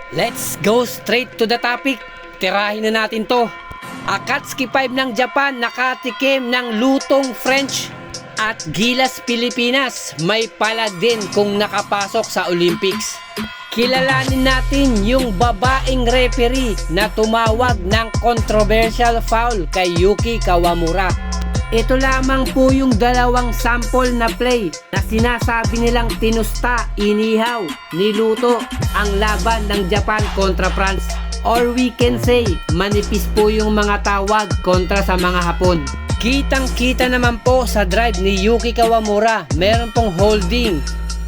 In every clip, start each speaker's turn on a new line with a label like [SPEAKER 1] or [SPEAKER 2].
[SPEAKER 1] Let's go straight to the topic. Tirahin na natin to. Akatsuki 5 ng Japan nakatikim ng lutong French at Gilas Pilipinas may palad din kung nakapasok sa Olympics. Kilalanin natin yung babaeng referee na tumawag ng controversial foul kay Yuki Kawamura. Ito lamang po yung dalawang sample na play na sinasabi nilang tinusta, inihaw, niluto ang laban ng Japan kontra France. Or we can say, manipis po yung mga tawag kontra sa mga Hapon. Kitang-kita naman po sa drive ni Yuki Kawamura, meron pong holding,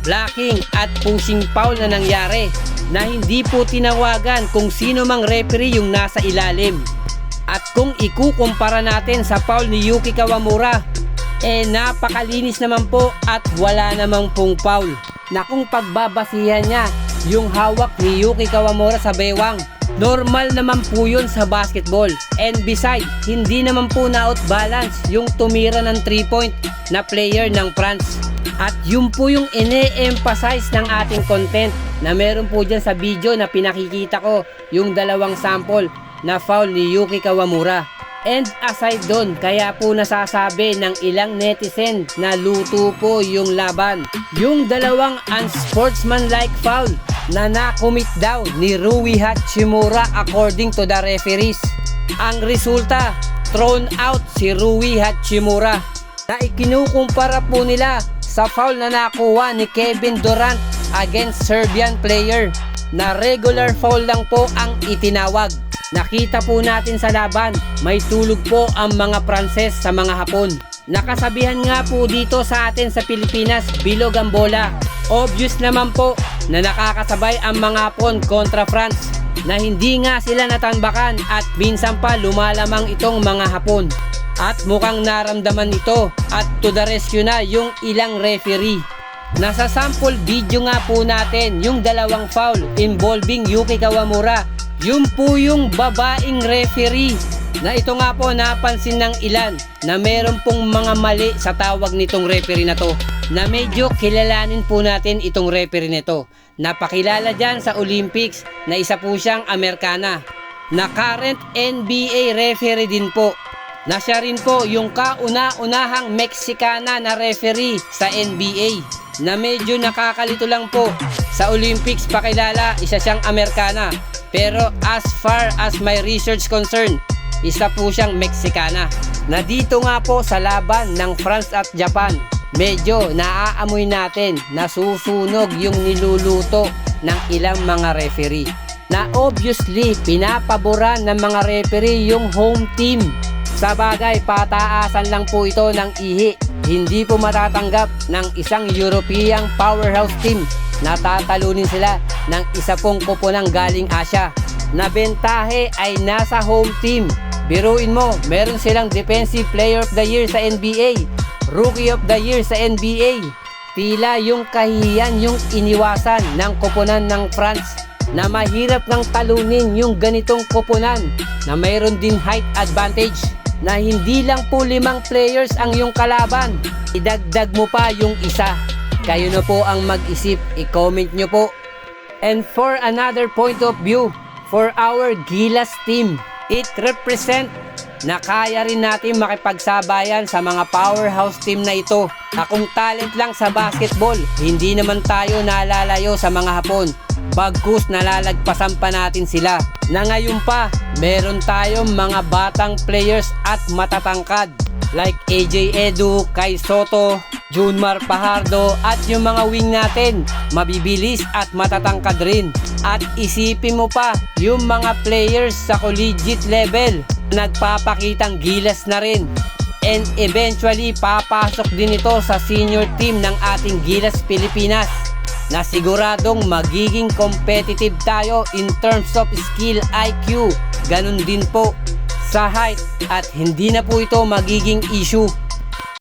[SPEAKER 1] blocking at pushing foul na nangyari na hindi po tinawagan kung sino mang referee yung nasa ilalim. At kung ikukumpara natin sa foul ni Yuki Kawamura, napakalinis naman po at wala namang pong foul. Na kung pagbabasihan niya yung hawak ni Yuki Kawamura sa bewang, normal naman po yun sa basketball. And beside, hindi naman po na outbalance yung tumira ng 3-point na player ng France. At yun po yung ine-emphasize ng ating content na meron po dyan sa video na pinakikita ko yung dalawang sample na foul ni Yuki Kawamura. And aside doon, kaya po nasasabi ng ilang netizen na luto po yung laban. Yung dalawang unsportsmanlike foul na nakomit daw ni Rui Hachimura according to the referees. Ang resulta, thrown out si Rui Hachimura na ikinukumpara po nila sa foul na nakuha ni Kevin Durant against Serbian player na regular foul lang po ang itinawag. Nakita po natin sa laban, may tulog po ang mga Pranses sa mga Hapon. Nakasabihan nga po dito sa atin sa Pilipinas, bilog ang bola. Obvious naman po na nakakasabay ang mga Hapon kontra France na hindi nga sila natambakan at minsan pa lumalamang itong mga Hapon. At mukhang naramdaman ito at to the rescue na yung ilang referee. Nasa sample video nga po natin yung dalawang foul involving Yuki Kawamura. Yun po yung babaeng referee na ito nga po napansin ng ilan na meron pong mga mali sa tawag nitong referee na to, na medyo kilalanin po natin itong referee nito. Napakilala dyan sa Olympics na isa po siyang Amerikana na current NBA referee din po, na siya rin po yung kauna-unahang Meksikana na referee sa NBA na medyo nakakalito lang po. Sa Olympics pakilala, isa siyang Amerikana. Pero as far as my research concern, isa po siyang Meksikana. Na dito nga po sa laban ng France at Japan, medyo naaamoy natin na susunog yung niluluto ng ilang mga referee. Na obviously, pinapaboran ng mga referee yung home team. Sa bagay, pataasan lang po ito ng ihi. Hindi po matatanggap ng isang European powerhouse team na tatalunin sila ng isa pong koponang galing Asia. Na bentahe ay nasa home team. Biruin mo, meron silang Defensive Player of the Year sa NBA, Rookie of the Year sa NBA. Tila yung kahihiyan yung iniwasan ng koponan ng France na mahirap ng talunin yung ganitong koponan na mayroon din height advantage. Na hindi lang po 5 players ang yung kalaban, idagdag mo pa yung isa. Kayo na po ang mag-isip, i-comment nyo po. And for another point of view, for our Gilas team, it represent na kaya rin natin makipagsabayan sa mga powerhouse team na ito. Na kung talent lang sa basketball, hindi naman tayo nalalayo sa mga Hapon. Bagkus nalalagpasan pa natin sila. Na ngayon pa, meron tayong mga batang players at matatangkad like AJ Edu, Kai Soto, Junmar Pajardo at yung mga wing natin, mabibilis at matatangkad rin. At isipin mo pa, yung mga players sa collegiate level, nagpapakitang gilas na rin. And eventually, papasok din ito sa senior team ng ating Gilas Pilipinas, na siguradong magiging competitive tayo in terms of skill IQ. Ganun din po sa height at hindi na po ito magiging issue.